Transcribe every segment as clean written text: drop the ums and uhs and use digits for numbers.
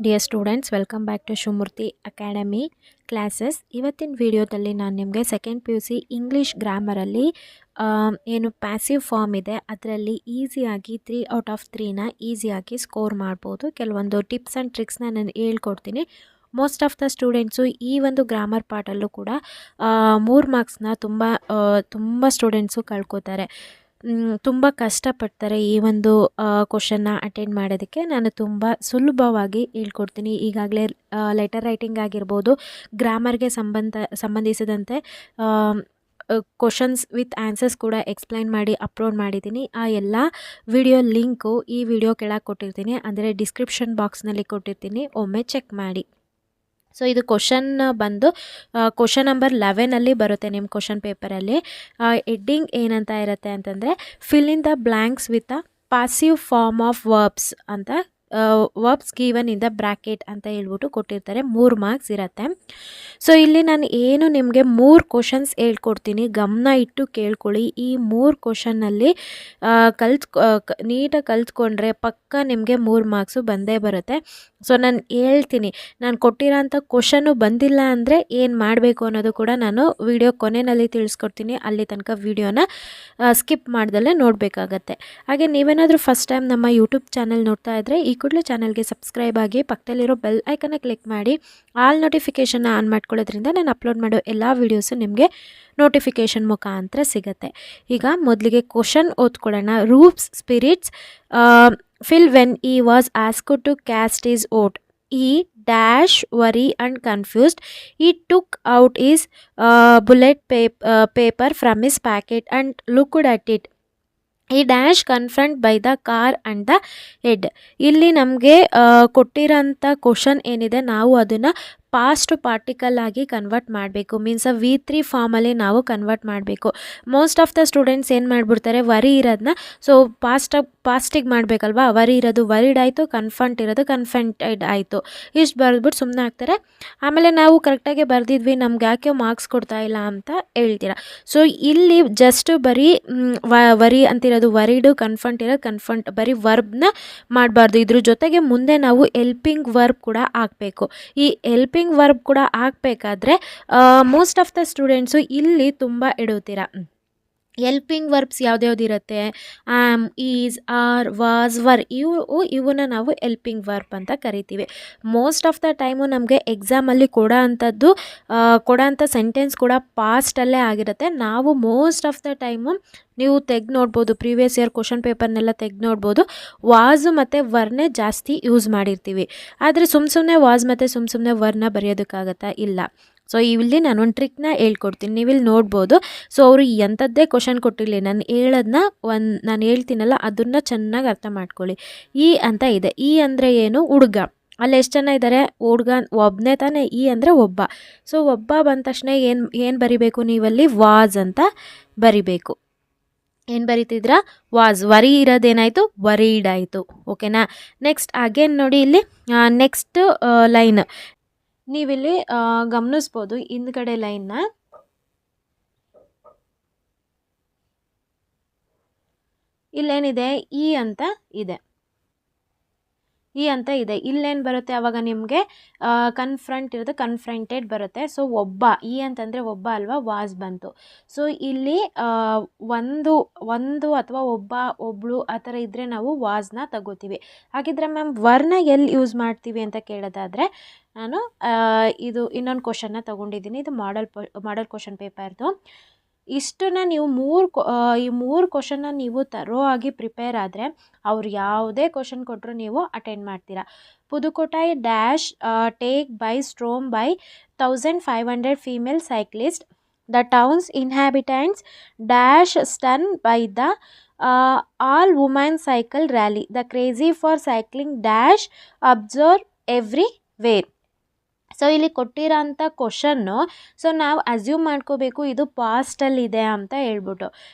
Dear students, welcome back to Shivamurthy academy classes. ಇವತ್ತಿನ ವಿಡಿಯೋದಲ್ಲಿ ನಾನು ನಿಮಗೆ second P U C English ಗ್ರಾಮರಲ್ಲಿ ಏನು ಪ್ಯಾಸಿವ್ ಫಾರ್ಮ್ ಇದೆ ಅದರಲ್ಲಿ ಈಸಿಯಾಗಿ 3/3ನ ಈಸಿಯಾಗಿ ಸ್ಕೋರ್ ಮಾಡ್ಬೋದು. ಕೆಲವೊಂದು ಟಿಪ್ಸ್ ಆ್ಯಂಡ್ ಟ್ರಿಕ್ಸ್ನ ನಾನು ಹೇಳ್ಕೊಡ್ತೀನಿ. ಮೋಸ್ಟ್ ಆಫ್ ದ ಸ್ಟೂಡೆಂಟ್ಸು ಈ ಒಂದು ಗ್ರಾಮರ್ ಪಾರ್ಟಲ್ಲೂ ಕೂಡ 3 ಮಾರ್ಕ್ಸ್ನ ತುಂಬ ಸ್ಟೂಡೆಂಟ್ಸು ಕಳ್ಕೊತಾರೆ. ತುಂಬ ಕಷ್ಟಪಡ್ತಾರೆ ಈ ಒಂದು ಕ್ವಶನ್ನ ಅಟೆಂಡ್ ಮಾಡೋದಕ್ಕೆ. ನಾನು ತುಂಬ ಸುಲಭವಾಗಿ ಹೇಳ್ಕೊಡ್ತೀನಿ. ಈಗಾಗಲೇ ಲೆಟರ್ ರೈಟಿಂಗ್ ಆಗಿರ್ಬೋದು, ಗ್ರಾಮರ್ಗೆ ಸಂಬಂಧಿಸಿದಂತೆ ಕ್ವಶನ್ಸ್ ವಿತ್ ಆನ್ಸರ್ಸ್ ಕೂಡ ಎಕ್ಸ್ಪ್ಲೈನ್ ಮಾಡಿ ಅಪ್ಲೋಡ್ ಮಾಡಿದ್ದೀನಿ. ಆ ಎಲ್ಲ ವಿಡಿಯೋ ಲಿಂಕು ಈ ವಿಡಿಯೋ ಕೆಳಗೆ ಕೊಟ್ಟಿರ್ತೀನಿ, ಅಂದರೆ ಡಿಸ್ಕ್ರಿಪ್ಷನ್ ಬಾಕ್ಸ್ನಲ್ಲಿ ಕೊಟ್ಟಿರ್ತೀನಿ, ಒಮ್ಮೆ ಚೆಕ್ ಮಾಡಿ. ಸೊ ಇದು ಕ್ವಶನ್ ಬಂದು ಕ್ವಶನ್ ನಂಬರ್ 11ಅಲ್ಲಿ ಬರುತ್ತೆ ನಿಮ್ಮ ಕ್ವಶನ್ ಪೇಪರಲ್ಲಿ. ಹೆಡ್ಡಿಂಗ್ ಏನಂತ ಇರುತ್ತೆ ಅಂತಂದರೆ fill in the blanks with a passive form of verbs ಅಂತ, verbs given in the bracket ಅಂತ ಹೇಳ್ಬಿಟ್ಟು ಕೊಟ್ಟಿರ್ತಾರೆ. 3 ಮಾರ್ಕ್ಸ್ ಇರುತ್ತೆ. ಸೊ ಇಲ್ಲಿ ನಾನು ಏನು ನಿಮಗೆ 3 ಕ್ವಶನ್ಸ್ ಹೇಳ್ಕೊಡ್ತೀನಿ, ಗಮನ ಇಟ್ಟು ಕೇಳ್ಕೊಳ್ಳಿ. ಈ 3 ಕ್ವಶನ್ನಲ್ಲಿ ನೀಟಾಗಿ ಕಲ್ತ್ಕೊಂಡ್ರೆ ಪಕ್ಕ ನಿಮಗೆ 3 ಮಾರ್ಕ್ಸು ಬಂದೇ ಬರುತ್ತೆ. ಸೊ ನಾನು ಹೇಳ್ತೀನಿ, ನಾನು ಕೊಟ್ಟಿರೋಂಥ ಕ್ವಶನ್ನು ಬಂದಿಲ್ಲ ಅಂದರೆ ಏನು ಮಾಡಬೇಕು ಅನ್ನೋದು ಕೂಡ ನಾನು ವಿಡಿಯೋ ಕೊನೆಯಲ್ಲಿ ತಿಳಿಸ್ಕೊಡ್ತೀನಿ. ಅಲ್ಲಿ ತನಕ ವಿಡಿಯೋನ ಸ್ಕಿಪ್ ಮಾಡ್ದಲ್ಲೇ ನೋಡಬೇಕಾಗತ್ತೆ. ಹಾಗೆ ನೀವೇನಾದರೂ ಫಸ್ಟ್ ಟೈಮ್ ನಮ್ಮ ಯೂಟ್ಯೂಬ್ ಚಾನಲ್ ನೋಡ್ತಾ ಇದ್ದರೆ ಈ ಕೂಡಲೇ ಚಾನಲ್ಗೆ ಸಬ್ಸ್ಕ್ರೈಬ್ ಆಗಿ ಪಕ್ಕದಲ್ಲಿರೋ ಬೆಲ್ ಐಕನ್ನ ಕ್ಲಿಕ್ ಮಾಡಿ ಆಲ್ ನೋಟಿಫಿಕೇಷನ್ನ ಆನ್ ಮಾಡ್ಕೊಳ್ಳೋದ್ರಿಂದ ನಾನು ಅಪ್ಲೋಡ್ ಮಾಡೋ ಎಲ್ಲ ವೀಡಿಯೋಸು ನಿಮಗೆ ನೋಟಿಫಿಕೇಷನ್ ಮುಖಾಂತರ ಸಿಗುತ್ತೆ. ಈಗ ಮೊದಲಿಗೆ ಕ್ವಶನ್ ಓದ್ಕೊಳ್ಳೋಣ. Ropes spirits Phil when he was asked to cast his vote, he dash worry and confused. He took out his bullet paper from his pocket and looked at it. He dash confront by the car and the head. ಇಲ್ಲಿ ನಮಗೆ ಕೊಟ್ಟಿರೋಂಥ question ಏನಿದೆ ನಾವು ಅದನ್ನು past particle ಆಗಿ convert ಮಾಡಬೇಕು. Means V3 ಫಾರ್ಮಲ್ಲಿ ನಾವು convert ಮಾಡಬೇಕು. ಮೋಸ್ಟ್ ಆಫ್ ದ ಸ್ಟೂಡೆಂಟ್ಸ್ ಏನು ಮಾಡಿಬಿಡ್ತಾರೆ, ವರಿ ಇರೋದನ್ನ ಸೊ ಪಾಸ್ಟಿಗೆ ಮಾಡಬೇಕಲ್ವಾ. ವರಿ ಇರೋದು ವರಿಡ್ ಆಯಿತು, ಕನ್ಫಂಟ್ ಇರೋದು ಕನ್ಫಂಟೆಡ್ ಆಯಿತು, ಇಷ್ಟು ಬರೆದ್ಬಿಟ್ಟು ಸುಮ್ಮನೆ ಆಗ್ತಾರೆ. ಆಮೇಲೆ ನಾವು ಕರೆಕ್ಟಾಗಿ ಬರೆದಿದ್ವಿ, ನಮ್ಗೆ ಯಾಕೆ ಮಾರ್ಕ್ಸ್ ಕೊಡ್ತಾ ಇಲ್ಲ ಅಂತ ಹೇಳ್ತೀರಾ. ಸೊ ಇಲ್ಲಿ ಜಸ್ಟ್ ಬರೀ ವರಿ ಅಂತಿರೋದು ವರಿಡು, ಕನ್ಫಂಟ್ ಇರೋದು ಕನ್ಫಂಟ್, ಬರೀ ವರ್ಬ್ನ ಮಾಡಬಾರ್ದು. ಇದ್ರ ಜೊತೆಗೆ ಮುಂದೆ ನಾವು ಎಲ್ಪಿಂಗ್ ವರ್ಬ್ ಕೂಡ ಹಾಕಬೇಕು. ಈ ಎಲ್ಪಿಂಗ್ ವರ್ಬ್ ಕೂಡ ಹಾಕಬೇಕಾದ್ರೆ ಮೋಸ್ಟ್ ಆಫ್ ದ ಸ್ಟೂಡೆಂಟ್ಸು ಇಲ್ಲಿ ತುಂಬ ಎಡುತ್ತೀರಾ. ಎಲ್ಪಿಂಗ್ ವರ್ಬ್ಸ್ ಯಾವ್ದ್ಯಾವ್ದು ಇರುತ್ತೆ, am, is, are, was, were, ಇವನ್ನ ನಾವು ಎಲ್ಪಿಂಗ್ ವರ್ಬ್ ಅಂತ ಕರಿತೀವಿ. ಮೋಸ್ಟ್ ಆಫ್ ದ ಟೈಮು ನಮಗೆ ಎಕ್ಸಾಮಲ್ಲಿ ಕೊಡೋ ಅಂಥ ಸೆಂಟೆನ್ಸ್ ಕೂಡ ಪಾಸ್ಟಲ್ಲೇ ಆಗಿರುತ್ತೆ. ನಾವು ಮೋಸ್ಟ್ ಆಫ್ ದ ಟೈಮು ನೀವು ತೆಗೆದು ನೋಡ್ಬೋದು, ಪ್ರೀವಿಯಸ್ ಇಯರ್ ಕ್ವಶನ್ ಪೇಪರ್ನೆಲ್ಲ ತೆಗೆದು ನೋಡ್ಬೋದು, ವಾಸು ಮತ್ತು ವರ್ನೇ ಜಾಸ್ತಿ ಯೂಸ್ ಮಾಡಿರ್ತೀವಿ. ಆದರೆ ಸುಮ್ಮನೆ ವಾಸ್ ಮತ್ತು ಸುಮ್ಮನೆ ವರ್ನ ಬರೆಯೋದಕ್ಕಾಗತ್ತಾ? ಇಲ್ಲ. ಸೊ ಇಲ್ಲಿ ನಾನು ಒಂದು ಟ್ರಿಕ್ನ ಹೇಳ್ಕೊಡ್ತೀನಿ, ನೀವಿಲ್ಲಿ ನೋಡ್ಬೋದು. ಸೊ ಅವರು ಎಂಥದ್ದೇ ಕ್ವಶನ್ ಕೊಟ್ಟಿರಲಿ, ನಾನು ಹೇಳ್ತೀನಲ್ಲ ಅದನ್ನು ಚೆನ್ನಾಗಿ ಅರ್ಥ ಮಾಡ್ಕೊಳ್ಳಿ. ಈ ಅಂತ ಇದೆ. ಈ ಅಂದರೆ ಏನು? ಹುಡುಗ. ಅಲ್ಲಿ ಎಷ್ಟು ಜನ ಇದ್ದಾರೆ? ಹುಡುಗ ಒಬ್ಬನೇ ತಾನೇ. ಈ ಅಂದರೆ ಒಬ್ಬ. ಸೊ ಒಬ್ಬ ಬಂದ ತಕ್ಷಣ ಏನು ಬರಿಬೇಕು ನೀವಲ್ಲಿ? ವಾಸ್ ಅಂತ ಬರಿಬೇಕು. ಏನು ಬರಿತಿದ್ರ? ವಾಸ್. ವರಿ ಇರೋದೇನಾಯಿತು? ವರೀಡ್ ಆಯಿತು. ಓಕೆನಾ? ನೆಕ್ಸ್ಟ್ ಅಗೇನ್ ನೋಡಿ, ಇಲ್ಲಿ ನೆಕ್ಸ್ಟ್ ಲೈನ್ ನೀವಿಲ್ಲಿ ಗಮನಿಸ್ಬೋದು ಹಿಂದ್ಗಡೆ ಲೈನ್ನ. ಇಲ್ಲೇನಿದೆ? ಈ ಅಂತ ಇದೆ. ಇಲ್ಲೇನು ಬರುತ್ತೆ ಆವಾಗ ನಿಮಗೆ? ಕನ್ಫ್ರಂಟ್ ಇರೋದು ಕನ್ಫ್ರಂಟೆಡ್ ಬರುತ್ತೆ. ಸೊ ಒಬ್ಬ, ಈ ಅಂತಂದರೆ ಒಬ್ಬ ಅಲ್ವಾ, ವಾಸ್ ಬಂತು. ಸೊ ಇಲ್ಲಿ ಒಂದು ಅಥವಾ ಒಬ್ಬಳು ಆ ಥರ ಇದ್ದರೆ ನಾವು ವಾಸ್ನ ತಗೋತೀವಿ. ಹಾಗಿದ್ರೆ ಮ್ಯಾಮ್ ವರ್ನ ಎಲ್ಲಿ ಯೂಸ್ ಮಾಡ್ತೀವಿ ಅಂತ ಕೇಳೋದಾದರೆ ನಾನು ಇದು ಇನ್ನೊಂದು ಕ್ವಶನ್ನ ತೊಗೊಂಡಿದ್ದೀನಿ. ಇದು ಮಾಡಲ್ ಕ್ವಶನ್ ಪೇಪರ್ದು. ಇಷ್ಟನ್ನು ನೀವು ಈ 3 ಕ್ವಶನ್ನ ನೀವು ತರೋ ಆಗಿ ಪ್ರಿಪೇರ್ ಆದರೆ ಅವ್ರು ಯಾವುದೇ ಕ್ವಶನ್ ಕೊಟ್ಟರು ನೀವು ಅಟೆಂಡ್ ಮಾಡ್ತೀರಾ. Pudukkottai dash take by storm by 1500 female cyclist. The towns inhabitants dash stun by the all women cycle rally. The crazy for cycling dash observe everywhere. So ಇಲ್ಲಿ ಕೊಟ್ಟಿರೋಂಥ ಕ್ವಶನ್ನು ಸೊ ನಾವು assume ಮಾಡ್ಕೋಬೇಕು ಇದು ಪಾಸ್ಟಲ್ಲಿದೆ ಅಂತ ಹೇಳ್ಬಿಟ್ಟು.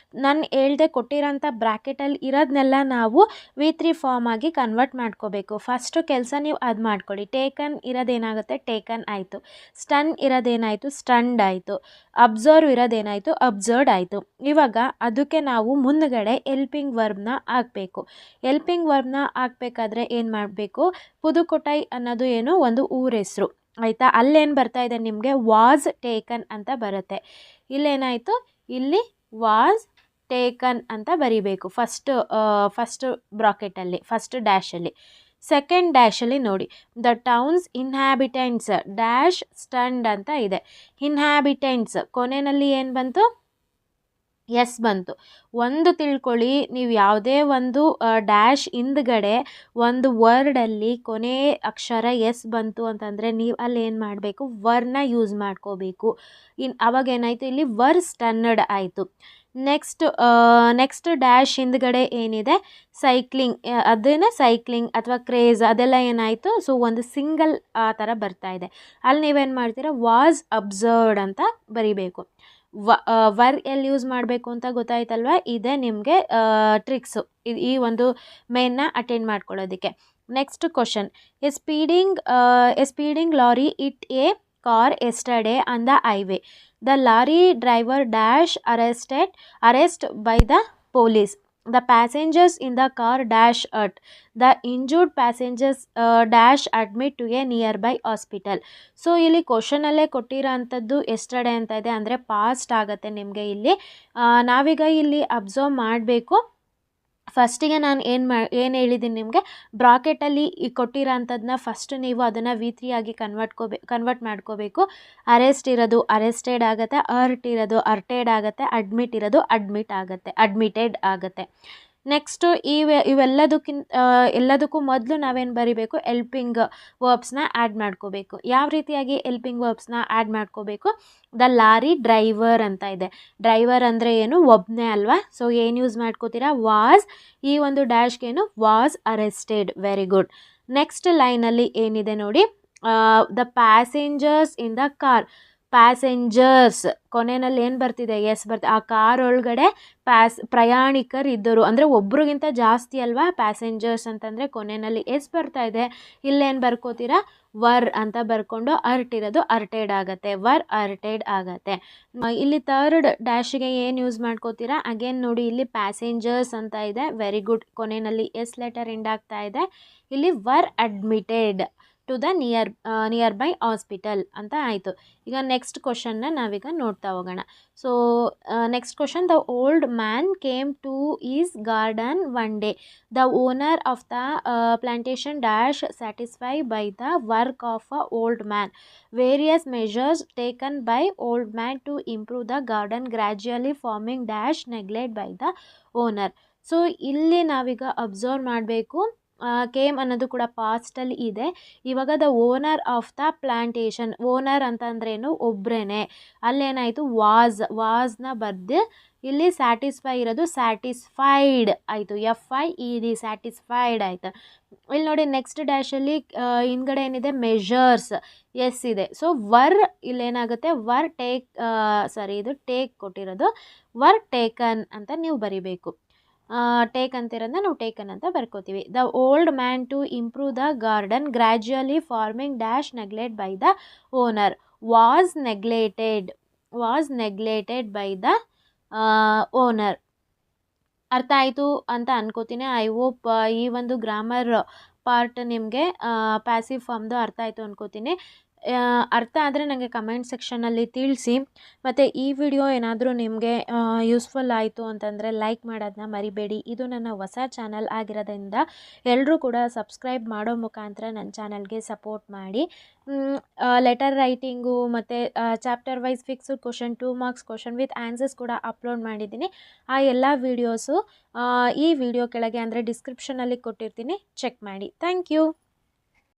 ನಾನು ಹೇಳ್ದೆ ಕೊಟ್ಟಿರೋಂಥ ಬ್ರ್ಯಾಕೆಟಲ್ಲಿ ಇರೋದನ್ನೆಲ್ಲ ನಾವು V3 ಫಾರ್ಮ್ ಆಗಿ ಕನ್ವರ್ಟ್ ಮಾಡ್ಕೋಬೇಕು. ಫಸ್ಟು ಕೆಲಸ ನೀವು ಅದು ಮಾಡ್ಕೊಳ್ಳಿ. ಟೇಕನ್ ಇರೋದೇನಾಗುತ್ತೆ, ಟೇಕನ್ ಆಯಿತು. ಸ್ಟನ್ ಇರೋದೇನಾಯಿತು, ಸ್ಟನ್ಡ್ ಆಯಿತು. ಅಬ್ಸರ್ವ್ ಇರೋದೇನಾಯಿತು, ಅಬ್ಸರ್ವ್ಡ್ ಆಯಿತು. ಇವಾಗ ಅದಕ್ಕೆ ನಾವು ಮುಂದುಗಡೆ ಎಲ್ಪಿಂಗ್ ವರ್ಬ್ನ ಹಾಕಬೇಕು. ಎಲ್ಪಿಂಗ್ ವರ್ಬ್ನ ಹಾಕಬೇಕಾದ್ರೆ ಏನು ಮಾಡಬೇಕು, ಪುದುಕೊಟೈ ಅನ್ನೋದು ಏನು ಒಂದು ಊರ ಹೆಸರು ಆಯಿತಾ. ಅಲ್ಲೇನು ಬರ್ತಾ ಇದೆ ನಿಮಗೆ, ವಾಸ್ ಟೇಕನ್ ಅಂತ ಬರುತ್ತೆ. ಇಲ್ಲೇನಾಯಿತು, ಇಲ್ಲಿ ವಾಸ್ ಟೇಕನ್ ಅಂತ ಬರಿಬೇಕು ಫಸ್ಟ್ ಬ್ರಾಕೆಟಲ್ಲಿ, ಫಸ್ಟ್ ಡ್ಯಾಶಲ್ಲಿ. ಸೆಕೆಂಡ್ ಡ್ಯಾಶಲ್ಲಿ ನೋಡಿ, the towns inhabitants dash stand ಅಂತ ಇದೆ. ಇನ್ಹ್ಯಾಬಿಟೆಂಟ್ಸ್ ಕೊನೆಯಲ್ಲಿ ಏನು ಬಂತು, ಎಸ್ ಬಂತು. ಒಂದು ತಿಳ್ಕೊಳ್ಳಿ, ನೀವು ಯಾವುದೇ ಒಂದು ಡ್ಯಾಶ್ ಹಿಂದ್ಗಡೆ ಒಂದು ವರ್ಡಲ್ಲಿ ಕೊನೆ ಅಕ್ಷರ ಎಸ್ ಬಂತು ಅಂತಂದರೆ ನೀವು ಅಲ್ಲಿ ಏನು ಮಾಡಬೇಕು, ವರ್ನ ಯೂಸ್ ಮಾಡ್ಕೋಬೇಕು. ಅವಾಗ ಏನಾಯಿತು, ಇಲ್ಲಿ ವರ್ ಸ್ಟನ್ನಡ್ ಆಯಿತು. ನೆಕ್ಸ್ಟ್ ಡ್ಯಾಶ್ ಹಿಂದ್ಗಡೆ ಏನಿದೆ, ಸೈಕ್ಲಿಂಗ್, ಅದೇನೇ ಸೈಕ್ಲಿಂಗ್ ಅಥವಾ ಕ್ರೇಜ್ ಅದೆಲ್ಲ ಏನಾಯಿತು, ಸೊ ಒಂದು ಸಿಂಗಲ್ ಆ ಥರ ಬರ್ತಾ ಇದೆ. ಅಲ್ಲಿ ನೀವೇನು ಮಾಡ್ತೀರಾ, ವಾಸ್ ಅಬ್ಸರ್ವ್ಡ್ ಅಂತ ಬರಿಬೇಕು. ವರ್ ಎಲ್ಲಿ ಯೂಸ್ ಮಾಡಬೇಕು ಅಂತ ಗೊತ್ತಾಯ್ತಲ್ವ. ಇದೇ ನಿಮಗೆ ಟ್ರಿಕ್ಸು ಈ ಒಂದು ಮೇನ್ನ ಅಟೆಂಡ್ ಮಾಡ್ಕೊಳ್ಳೋದಕ್ಕೆ. Next question, A speeding lorry it A car yesterday on the highway. The lorry driver dash arrest by the police. The passengers in the car dash hurt. The injured passengers dash admit to a nearby hospital. So ಇಲ್ಲಿ ಕ್ವಶನಲ್ಲೇ ಕೊಟ್ಟಿರೋ ಅಂಥದ್ದು yesterday ಅಂತ ಇದೆ, ಅಂದರೆ past ಆಗುತ್ತೆ ನಿಮಗೆ. ಇಲ್ಲಿ ನಾವೀಗ ಇಲ್ಲಿ ಅಬ್ಸರ್ವ್ ಮಾಡಬೇಕು. ಫಸ್ಟಿಗೆ ನಾನು ಏನು ಹೇಳಿದ್ದೀನಿ ನಿಮಗೆ, ಬ್ರಾಕೆಟಲ್ಲಿ ಈ ಕೊಟ್ಟಿರೋ ಅಂಥದ್ದನ್ನ ಫಸ್ಟ್ ನೀವು ಅದನ್ನು V3 ಆಗಿ ಕನ್ವರ್ಟ್ ಮಾಡ್ಕೋಬೇಕು. ಅರೆಸ್ಟ್ ಇರೋದು ಅರೆಸ್ಟೆಡ್ ಆಗುತ್ತೆ, ಹರ್ಟ್ ಇರೋದು ಅರ್ಟೆಡ್ ಆಗುತ್ತೆ, ಅಡ್ಮಿಟ್ ಇರೋದು ಅಡ್ಮಿಟೆಡ್ ಆಗುತ್ತೆ. ನೆಕ್ಸ್ಟು ಎಲ್ಲದಕ್ಕೂ ಮೊದಲು ನಾವೇನು ಬರಿಬೇಕು, ಎಲ್ಪಿಂಗ್ ವರ್ಬ್ಸ್ನ ಆ್ಯಡ್ ಮಾಡ್ಕೋಬೇಕು. ಯಾವ ರೀತಿಯಾಗಿ ಎಲ್ಪಿಂಗ್ ವರ್ಬ್ಸ್ನ ಆ್ಯಡ್ ಮಾಡ್ಕೋಬೇಕು, ದ ಲಾರಿ ಡ್ರೈವರ್ ಅಂತ ಇದೆ. ಡ್ರೈವರ್ ಅಂದರೆ ಏನು, ಒಬ್ಬನೇ ಅಲ್ವಾ. ಸೊ ಏನು ಯೂಸ್ ಮಾಡ್ಕೋತೀರಾ, ವಾಸ್. ಈ ಒಂದು ಡ್ಯಾಶ್ಗೇನು was arrested. Very good. Next ಲೈನಲ್ಲಿ ಏನಿದೆ ನೋಡಿ, the passengers in the car. Passengers ಕೊನೆಯಲ್ಲಿ ಏನು ಬರ್ತಿದೆ, ಎಸ್ ಬರ್ತಿದೆ. ಆ ಕಾರ್ ಒಳಗಡೆ ಪ್ರಯಾಣಿಕರು ಇದ್ದರು, ಅಂದರೆ ಒಬ್ರಿಗಿಂತ ಜಾಸ್ತಿ ಅಲ್ವಾ ಪ್ಯಾಸೆಂಜರ್ಸ್ ಅಂತಂದರೆ ಕೊನೆಯಲ್ಲಿ ಎಸ್ ಬರ್ತಾ ಇದೆ. ಇಲ್ಲೇನು ಬರ್ಕೋತೀರಾ, ವರ್ ಅಂತ ಬರ್ಕೊಂಡು ಅರ್ಟ್ ಇರೋದು ಅರ್ಟೆಡ್ ಆಗುತ್ತೆ, ವರ್ ಅರ್ಟೆಡ್ ಆಗುತ್ತೆ. ಇಲ್ಲಿ ಥರ್ಡ್ ಡ್ಯಾಶಿಗೆ ಏನು ಯೂಸ್ ಮಾಡ್ಕೋತೀರಾ, ಅಗೇನ್ ನೋಡಿ ಇಲ್ಲಿ ಪ್ಯಾಸೆಂಜರ್ಸ್ ಅಂತ ಇದೆ. Very good. ಕೊನೆಯಲ್ಲಿ ಎಸ್ ಲೆಟರ್ ಎಂಡ್ ಆಗ್ತಾ ಇದೆ. ಇಲ್ಲಿ were admitted to the nearby hospital ಅಂತ ಆಯಿತು. ಈಗ ನೆಕ್ಸ್ಟ್ ಕ್ವಶನ್ನ ನಾವೀಗ ನೋಡ್ತಾ ಹೋಗೋಣ. So next question, the old man came to his garden one day. The owner of the plantation dash satisfy by the work of a old man. Various measures taken by old man to improve the garden gradually farming dash neglect by the owner. So ಇಲ್ಲಿ ನಾವೀಗ observe ಮಾಡಬೇಕು, came ಅನ್ನೋದು ಕೂಡ ಪಾಸ್ಟಲ್ಲಿ ಇದೆ. ಇವಾಗ the owner of the plantation, owner ಅಂತಂದ್ರೇನು, ಒಬ್ರೇನೆ. ಅಲ್ಲೇನಾಯಿತು, ವಾಸ್ನ ಬರೆದು ಇಲ್ಲಿ ಸ್ಯಾಟಿಸ್ಫೈ ಇರೋದು ಸ್ಯಾಟಿಸ್ಫೈಡ್ ಆಯಿತು, FIED ಸ್ಯಾಟಿಸ್ಫೈಡ್ ಆಯಿತು. ಇಲ್ಲಿ ನೋಡಿ ನೆಕ್ಸ್ಟ್ ಡ್ಯಾಶಲ್ಲಿ ಹಿಂದ್ಗಡೆ ಏನಿದೆ, ಮೆಷರ್ಸ್ ಎಸ್ ಇದೆ. ಸೊ ವರ್ ಇಲ್ಲೇನಾಗುತ್ತೆ, ವರ್ ಇದು ಟೇಕ್ ಕೊಟ್ಟಿರೋದು ವರ್ ಟೇಕನ್ ಅಂತ ನೀವು ಬರಿಬೇಕು. ಟೇಕ್ ಅಂತಿರೋದನ್ನ ನಾವು ಟೇಕನ್ ಅಂತ ಬರ್ಕೋತೀವಿ. The old man to improve the garden gradually farming dash neglect by the owner. Was neglected by the owner. ಅರ್ಥ ಆಯಿತು ಅಂತ ಅನ್ಕೋತೀನಿ. ಐ ಹೋಪ್ ಈ ಒಂದು ಗ್ರಾಮರ್ ಪಾರ್ಟ್ ನಿಮಗೆ ಪ್ಯಾಸಿವ್ ಫಾರ್ಮ್ದು ಅರ್ಥ ಆಯಿತು ಅನ್ಕೋತೀನಿ. ಅರ್ಥ ಆದರೆ ನನಗೆ ಕಮೆಂಟ್ ಸೆಕ್ಷನಲ್ಲಿ ತಿಳಿಸಿ. ಮತ್ತು ಈ ವಿಡಿಯೋ ಏನಾದರೂ ನಿಮಗೆ ಯೂಸ್ಫುಲ್ ಆಯಿತು ಅಂತಂದರೆ ಲೈಕ್ ಮಾಡೋದನ್ನ ಮರಿಬೇಡಿ. ಇದು ನನ್ನ ಹೊಸ ಚಾನಲ್ ಆಗಿರೋದ್ರಿಂದ ಎಲ್ಲರೂ ಕೂಡ ಸಬ್ಸ್ಕ್ರೈಬ್ ಮಾಡೋ ಮುಖಾಂತರ ನನ್ನ ಚಾನಲ್ಗೆ ಸಪೋರ್ಟ್ ಮಾಡಿ. ಲೆಟರ್ ರೈಟಿಂಗು ಮತ್ತು chapter wise fixed question, 2 marks question with answers ಕೂಡ ಅಪ್ಲೋಡ್ ಮಾಡಿದ್ದೀನಿ. ಆ ಎಲ್ಲ ವೀಡಿಯೋಸು ಈ ವಿಡಿಯೋ ಕೆಳಗೆ ಅಂದರೆ ಡಿಸ್ಕ್ರಿಪ್ಷನಲ್ಲಿ ಕೊಟ್ಟಿರ್ತೀನಿ, ಚೆಕ್ ಮಾಡಿ. Thank you.